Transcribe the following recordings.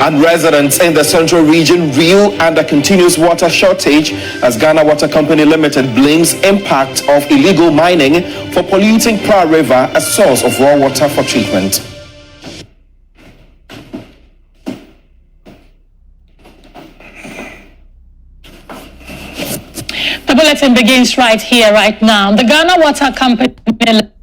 And residents in the central region reel under continuous water shortage as Ghana Water Company Limited blames impact of illegal mining for polluting Pra River, a source of raw water for treatment. The bulletin begins right here, right now. The Ghana Water Company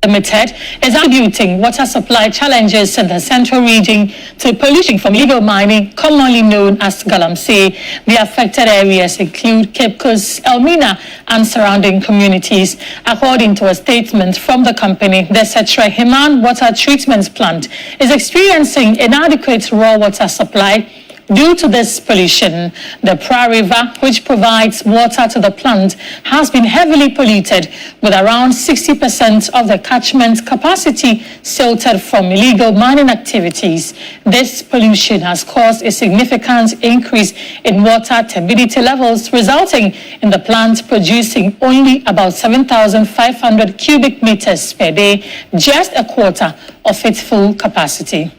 Limited is attributing water supply challenges in the central region to pollution from illegal mining, commonly known as galamsey. The affected areas include Cape Coast, Elmina, and surrounding communities. According to a statement from the company, the Agyemang water treatment plant is experiencing inadequate raw water supply. Due to this pollution, the Pra River, which provides water to the plant, has been heavily polluted, with around 60% of the catchment capacity silted from illegal mining activities. This pollution has caused a significant increase in water turbidity levels, resulting in the plant producing only about 7,500 cubic meters per day, just a quarter of its full capacity.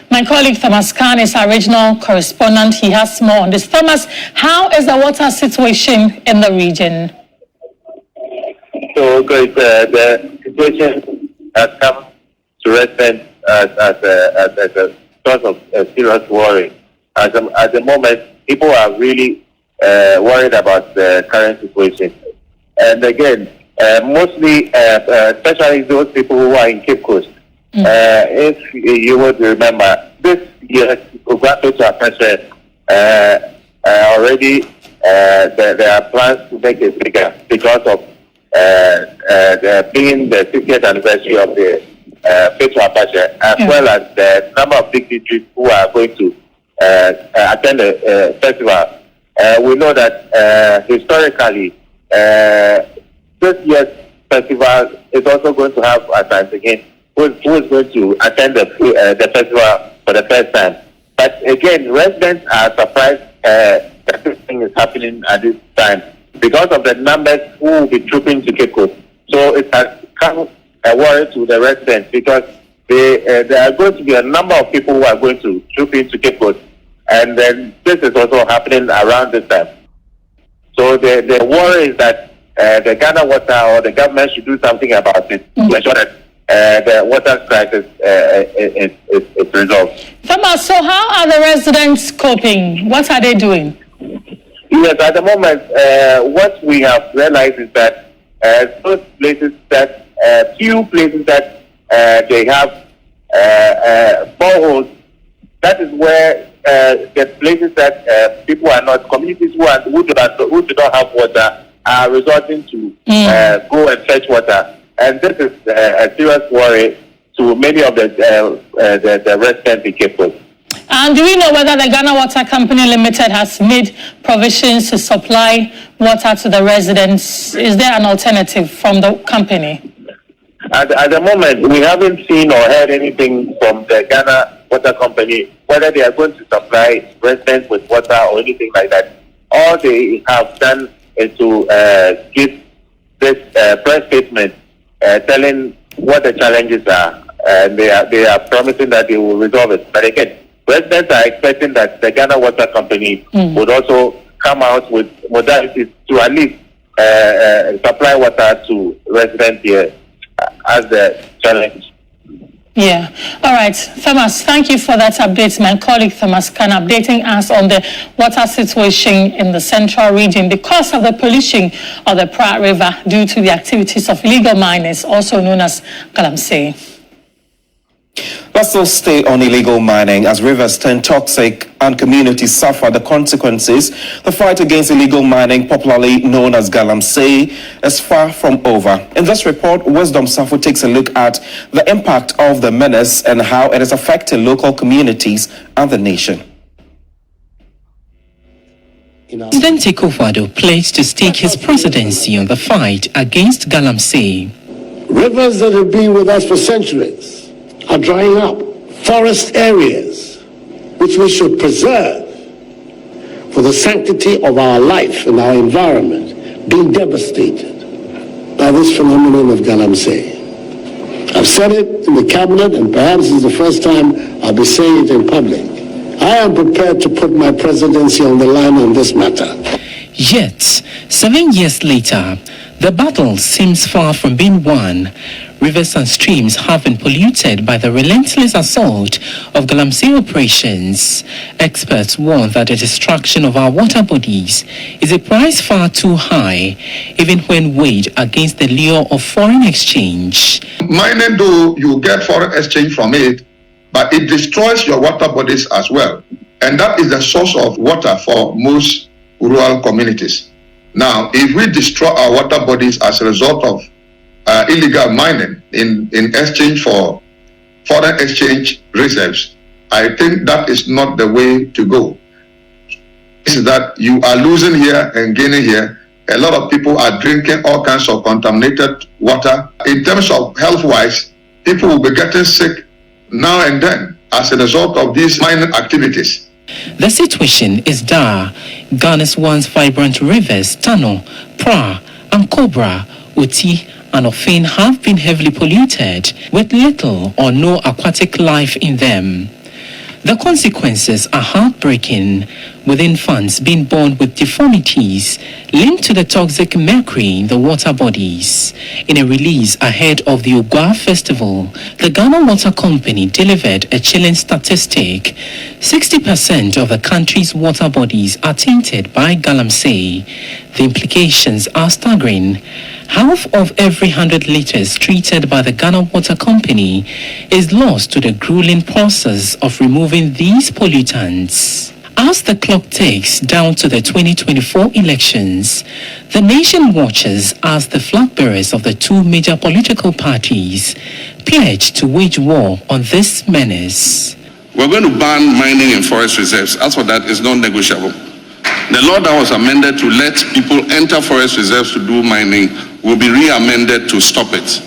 My colleague Thomas Khan is our regional correspondent. He has more on this. Thomas, how is the water situation in the region? So, the situation has come to residents as a source of serious worry. At the moment, people are really worried about the current situation. And again, mostly, especially those people who are in Cape Coast. If you would remember, this year, Oguaa Fetu already there are plans to make it bigger because of being the 60th anniversary of the Fetu as well as the number of dignitaries who are going to attend the festival. We know that historically, this year's festival is also going to have at times again who is going to attend the festival for the first time. But again, residents are surprised that this thing is happening at this time because of the numbers who will be trooping to Cape Coast. So it has come a worry to the residents because there are going to be a number of people who are going to troop into Cape Coast. And then this is also happening around this time. So the worry is that the Ghana Water or the government should do something about it to ensure that the water crisis is resolved. Thomas, so how are the residents coping? What are they doing? Yes, at the moment, what we have realized is that those places that, few places that they have boreholes, that is where the places that people are not, communities who do not have water are resorting to go and fetch water. And this is a serious worry to many of the residents in Cape Coast. And do we know whether the Ghana Water Company Limited has made provisions to supply water to the residents? Is there an alternative from the company? At the moment, we haven't seen or heard anything from the Ghana Water Company, whether they are going to supply residents with water or anything like that. All they have done is to give this press statement telling what the challenges are, and they are promising that they will resolve it. But again, residents are expecting that the Ghana Water Company would also come out with modalities to at least supply water to residents here as the challenge. Yeah. All right. Thomas, thank you for that update. My colleague Thomas Khan updating us on the water situation in the central region because of the pollution of the Pra River due to the activities of illegal miners, also known as galamsey. Let's still stay on illegal mining as rivers turn toxic and communities suffer the consequences. The fight against illegal mining, popularly known as galamsey, is far from over. In this report, Wisdom Safo takes a look at the impact of the menace and how it is affecting local communities and the nation. President Eko-Conscious pledged to stake his presidency on the fight against galamsey. Rivers that have been with us for centuries are drying up. Forest areas, which we should preserve for the sanctity of our life and our environment, being devastated by this phenomenon of galamsey. I've said it in the cabinet, and perhaps it's the first time I'll be saying it in public. I am prepared to put my presidency on the line on this matter. Yet, 7 years later, the battle seems far from being won. Rivers and streams have been polluted by the relentless assault of galamsey operations. Experts warn that the destruction of our water bodies is a price far too high, even when weighed against the lure of foreign exchange. Mining, though you get foreign exchange from it, but it destroys your water bodies as well. And that is the source of water for most rural communities. Now, if we destroy our water bodies as a result of illegal mining in exchange for foreign exchange reserves, I think that is not the way to go. Is that you are losing here and gaining here. A lot of people are drinking all kinds of contaminated water. In terms of health-wise, people will be getting sick now and then as a result of these mining activities. The situation is dire. Ghana's once vibrant rivers, Tano, Pra, and Cobra, Uti, and Ofin have been heavily polluted with little or no aquatic life in them. The consequences are heartbreaking, with infants being born with deformities linked to the toxic mercury in the water bodies. In a release ahead of the Oguaa festival, the Ghana Water Company delivered a chilling statistic. 60% of the country's water bodies are tainted by galamsey. The implications are staggering. Half of every 100 liters treated by the Ghana Water Company is lost to the grueling process of removing these pollutants. As the clock ticks down to the 2024 elections, the nation watches as the flag bearers of the two major political parties pledge to wage war on this menace. We're going to ban mining in forest reserves. As for that, it's non-negotiable. The law that was amended to let people enter forest reserves to do mining will be re-amended to stop it.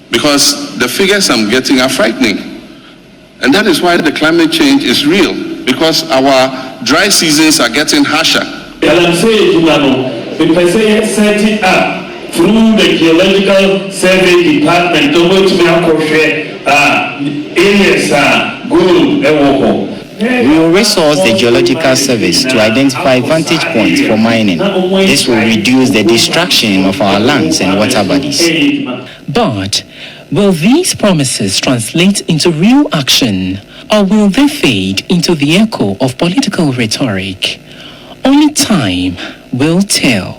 Because the figures I'm getting are frightening. And that is why the climate change is real, because our dry seasons are getting harsher. Set it up through the Geological Survey Department to which we are We will resource the Geological Service to identify vantage points for mining. This will reduce the destruction of our lands and water bodies. But will these promises translate into real action, or will they fade into the echo of political rhetoric? Only time will tell.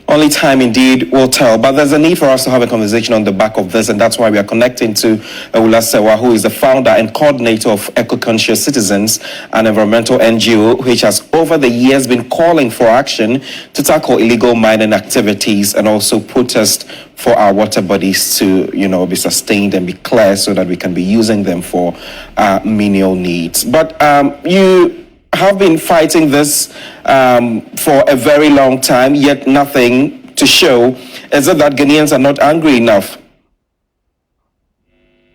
Only time indeed will tell, but there's a need for us to have a conversation on the back of this, and that's why we are connecting to Awula Serwah, who is the founder and coordinator of Eco-Conscious Citizens, an environmental NGO which has over the years been calling for action to tackle illegal mining activities and also protest for our water bodies to, be sustained and be clear so that we can be using them for menial needs. But you have been fighting this for a very long time, yet nothing to show. Is it that Ghanaians are not angry enough?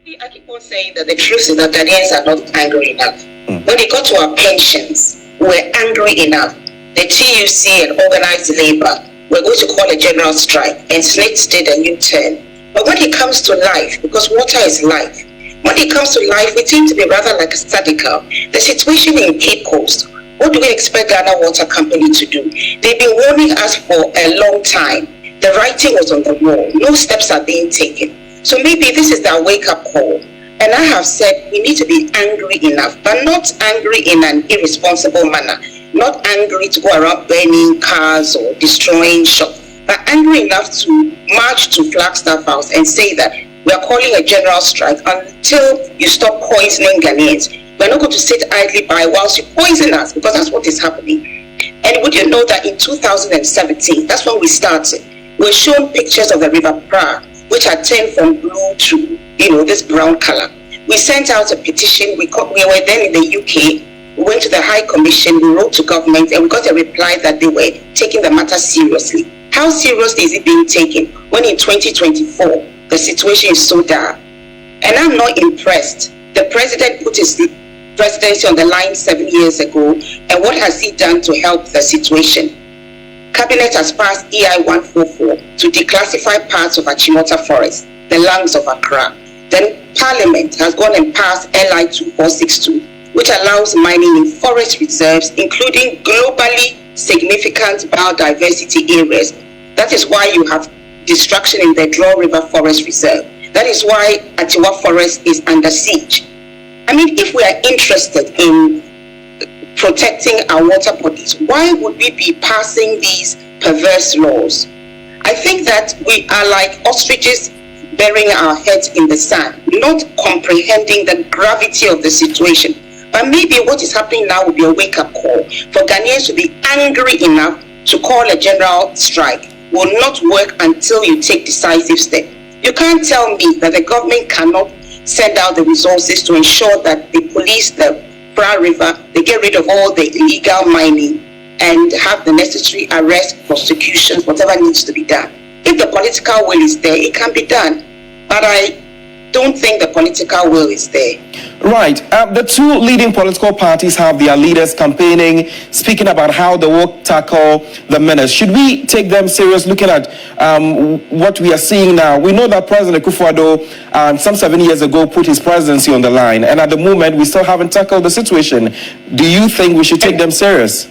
I keep on saying that the truth is that Ghanaians are not angry enough. When it got to our pensions, we're angry enough. The TUC and organized labor were going to call a general strike, and Snakes did a U-turn. But when it comes to life, because water is life, when it comes to life, we seem to be rather like a statical. The situation in Cape Coast, what do we expect Ghana Water Company to do? They've been warning us for a long time. The writing was on the wall. No steps are being taken. So maybe this is their wake-up call. And I have said we need to be angry enough, but not angry in an irresponsible manner. Not angry to go around burning cars or destroying shops, but angry enough to march to Flagstaff House and say that we are calling a general strike until you stop poisoning Ghanaians. We're not going to sit idly by whilst you poison us, because that's what is happening. And would you know that in 2017, that's when we started, we're shown pictures of the River Pra, which had turned from blue to, this brown color. We sent out a petition. We were then in the UK. We went to the High Commission. We wrote to government, and we got a reply that they were taking the matter seriously. How seriously is it being taken when in 2024, the situation is so dire? And I'm not impressed. The president put his presidency on the line 7 years ago, and what has he done to help the situation? Cabinet has passed EI 144 to declassify parts of Achimota Forest, the lands of Accra. Then Parliament has gone and passed LI 2462, which allows mining in forest reserves, including globally significant biodiversity areas. That is why you have destruction in the Draw River Forest Reserve. That is why Atiwa Forest is under siege. I mean, if we are interested in protecting our water bodies, why would we be passing these perverse laws? I think that we are like ostriches burying our heads in the sand, not comprehending the gravity of the situation. But maybe what is happening now will be a wake-up call for Ghanaians to be angry enough to call a general strike. Will not work until you take decisive steps. You can't tell me that the government cannot send out the resources to ensure that they police the Pra River, they get rid of all the illegal mining, and have the necessary arrest, prosecutions, whatever needs to be done. If the political will is there, it can be done. But I don't think the political will is there. Right. The two leading political parties have their leaders campaigning, speaking about how they will tackle the menace. Should we take them serious looking at what we are seeing now? We know that President Akufo-Addo, some 7 years ago, put his presidency on the line. And at the moment, we still haven't tackled the situation. Do you think we should take them serious?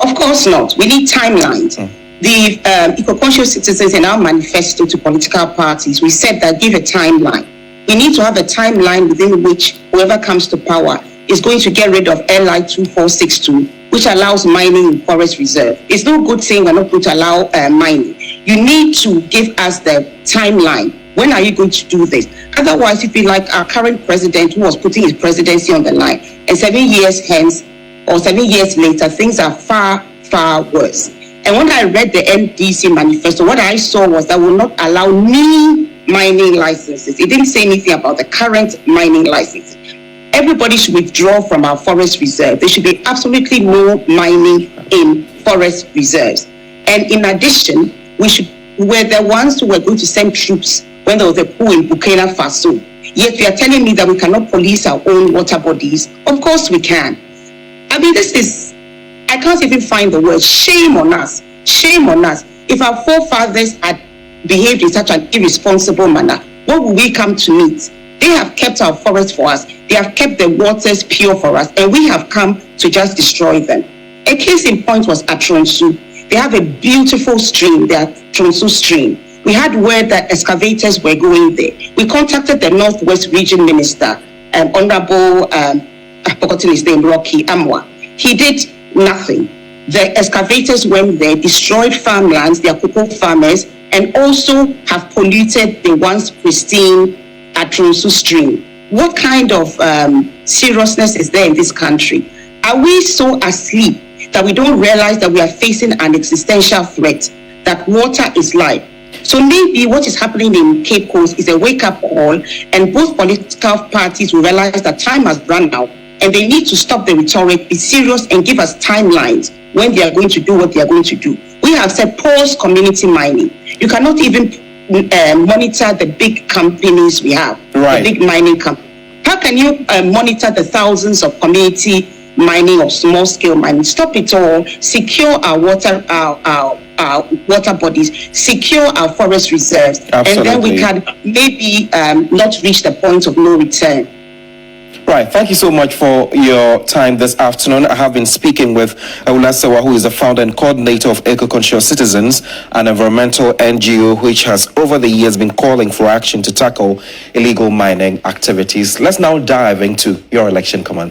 Of course not. We need timelines. The Eco-Conscious Citizens in our manifesto to political parties, we said that give a timeline. We need to have a timeline within which whoever comes to power is going to get rid of LI 2462, which allows mining in forest reserve. It's no good saying we're not going to allow mining. You need to give us the timeline. When are you going to do this? Otherwise, if you like our current president who was putting his presidency on the line, and 7 years hence or 7 years later, things are far, far worse. And when I read the NDC manifesto, what I saw was that will not allow new mining licenses. It didn't say anything about the current mining license. Everybody should withdraw from our forest reserve. There should be absolutely no mining in forest reserves. And in addition, we're the ones who were going to send troops when there was a coup in Burkina Faso. Yet we are telling me that we cannot police our own water bodies. Of course we can. I mean, I can't even find the word. Shame on us. Shame on us. If our forefathers had behaved in such an irresponsible manner, what will we come to meet? They have kept our forests for us. They have kept the waters pure for us, and we have come to just destroy them. A case in point was Atronsu. They have a beautiful stream, the Atronsu stream. We had word that excavators were going there. We contacted the Northwest Region Minister, Honorable, I've forgotten his name, Rocky Hammoah. He did nothing. The excavators went there, destroyed farmlands, their cocoa farmers, and also have polluted the once pristine Atronsu stream. What kind of seriousness is there in this country? Are we so asleep that we don't realize that we are facing an existential threat, that water is life? So maybe what is happening in Cape Coast is a wake-up call, and both political parties will realize that time has run out, and they need to stop the rhetoric, be serious, and give us timelines when they are going to do what they are going to do. We have said pause community mining. You cannot even monitor the big companies we have, right. The big mining companies. How can you monitor the thousands of community mining or small-scale mining? Stop it all. Secure our water, our water bodies. Secure our forest reserves, Absolutely. And then we can maybe not reach the point of no return. Right. Thank you so much for your time this afternoon. I have been speaking with Awula Serwah, who is the founder and coordinator of Eco-Conscious Citizens, an environmental NGO which has over the years been calling for action to tackle illegal mining activities. Let's now dive into your election comments.